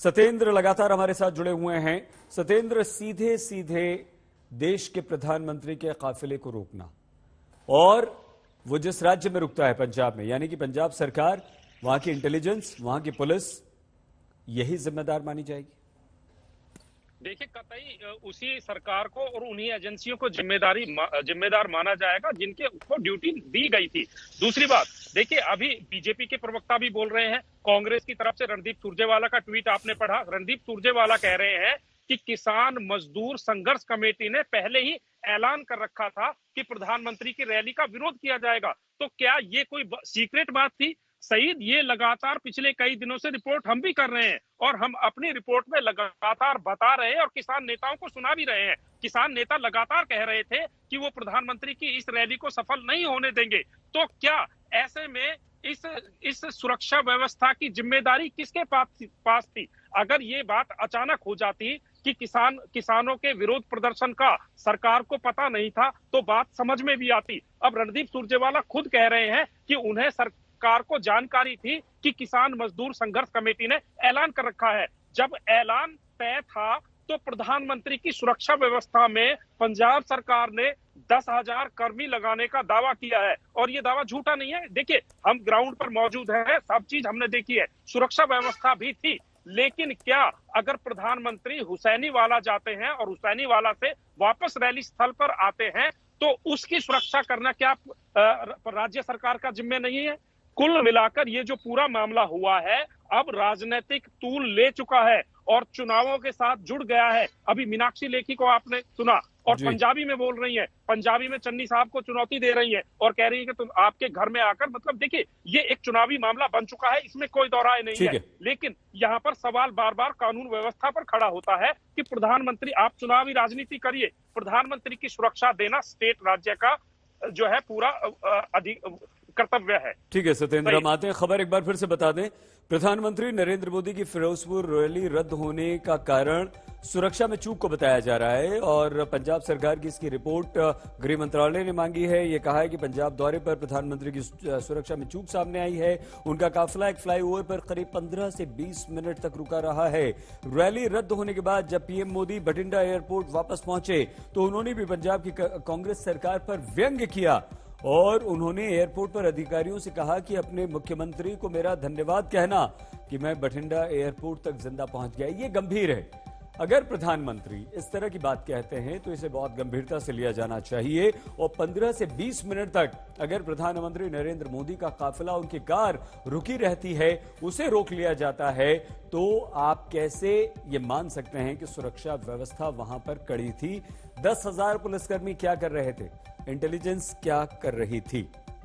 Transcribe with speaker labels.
Speaker 1: सत्येंद्र लगातार हमारे साथ जुड़े हुए हैं। सत्येंद्र, सीधे सीधे देश के प्रधानमंत्री के काफिले को रोकना और वो जिस राज्य में रुकता है पंजाब में, यानी कि पंजाब सरकार, वहां की इंटेलिजेंस, वहां की पुलिस, यही जिम्मेदार मानी जाएगी।
Speaker 2: देखिए, कतई उसी सरकार को और उन्हीं एजेंसियों को जिम्मेदार माना जाएगा जिनके को ड्यूटी दी गई थी। दूसरी बात, देखिए अभी बीजेपी के प्रवक्ता भी बोल रहे हैं, कांग्रेस की तरफ से रणदीप सुरजेवाला का ट्वीट आपने पढ़ा। रणदीप सुरजेवाला कह रहे हैं कि किसान मजदूर संघर्ष कमेटी ने पहले ही ऐलान कर रखा था कि प्रधानमंत्री की रैली का विरोध किया जाएगा। तो क्या ये कोई सीक्रेट बात थी? सईद, ये लगातार पिछले कई दिनों से रिपोर्ट हम भी कर रहे हैं और हम अपनी रिपोर्ट में लगातार बता रहे हैं और किसान नेताओं को सुना भी रहे हैं। किसान नेता लगातार कह रहे थे कि वो प्रधानमंत्री की इस रैली को सफल नहीं होने देंगे। तो क्या ऐसे में इस सुरक्षा व्यवस्था की जिम्मेदारी किसके पास थी? अगर ये बात अचानक हो जाती कि किसानों के विरोध प्रदर्शन का सरकार को पता नहीं था तो बात समझ में भी आती। अब रणदीप सुरजेवाला खुद कह रहे हैं कि उन्हें सरकार को जानकारी थी कि किसान मजदूर संघर्ष कमेटी ने ऐलान कर रखा है। जब ऐलान तय था तो प्रधानमंत्री की सुरक्षा व्यवस्था में पंजाब सरकार ने 10,000 कर्मी लगाने का दावा किया है और ये दावा झूठा नहीं है। देखिए, हम ग्राउंड पर मौजूद हैं, सब चीज हमने देखी है, सुरक्षा व्यवस्था भी थी। लेकिन क्या अगर प्रधानमंत्री हुसैनी वाला जाते हैं और हुसैनी वाला से वापस रैली स्थल पर आते हैं तो उसकी सुरक्षा करना क्या राज्य सरकार का जिम्मे नहीं है? कुल मिलाकर ये जो पूरा मामला हुआ है अब राजनीतिक तूल ले चुका है और चुनावों के साथ जुड़ गया है। अभी मीनाक्षी लेखी को आपने सुना और पंजाबी में बोल रही है, पंजाबी में चन्नी साहब को चुनौती दे रही है और कह रही है कि तुम आपके घर में आकर, मतलब देखिए ये एक चुनावी मामला बन चुका है, इसमें कोई दो राय नहीं है। लेकिन यहाँ पर सवाल बार बार कानून व्यवस्था पर खड़ा होता है कि प्रधानमंत्री, आप चुनावी राजनीति करिए, प्रधानमंत्री की सुरक्षा देना स्टेट राज्य का जो है पूरा कर्तव्य है।
Speaker 1: ठीक है सत्येंद्र, हम आते हैं खबर एक बार फिर से बता दें। प्रधानमंत्री नरेंद्र मोदी की फिरोजपुर रैली रद्द होने का कारण सुरक्षा में चूक को बताया जा रहा है और पंजाब सरकार की इसकी रिपोर्ट गृह मंत्रालय ने मांगी है। ये कहा है कि पंजाब दौरे पर प्रधानमंत्री की सुरक्षा में चूक सामने आई है। उनका काफिला एक फ्लाईओवर पर करीब 15 से 20 मिनट तक रुका रहा है। रैली रद्द होने के बाद जब पीएम मोदी बठिंडा एयरपोर्ट वापस पहुंचे तो उन्होंने भी पंजाब की कांग्रेस सरकार पर व्यंग्य किया और उन्होंने एयरपोर्ट पर अधिकारियों से कहा कि अपने मुख्यमंत्री को मेरा धन्यवाद कहना कि मैं बठिंडा एयरपोर्ट तक जिंदा पहुंच गया। ये गंभीर है। अगर प्रधानमंत्री इस तरह की बात कहते हैं तो इसे बहुत गंभीरता से लिया जाना चाहिए और 15 से 20 मिनट तक अगर प्रधानमंत्री नरेंद्र मोदी का काफिला, उनकी कार रुकी रहती है, उसे रोक लिया जाता है तो आप कैसे ये मान सकते हैं कि सुरक्षा व्यवस्था वहां पर कड़ी थी? 10,000 पुलिसकर्मी क्या कर रहे थे? इंटेलिजेंस क्या कर रही थी?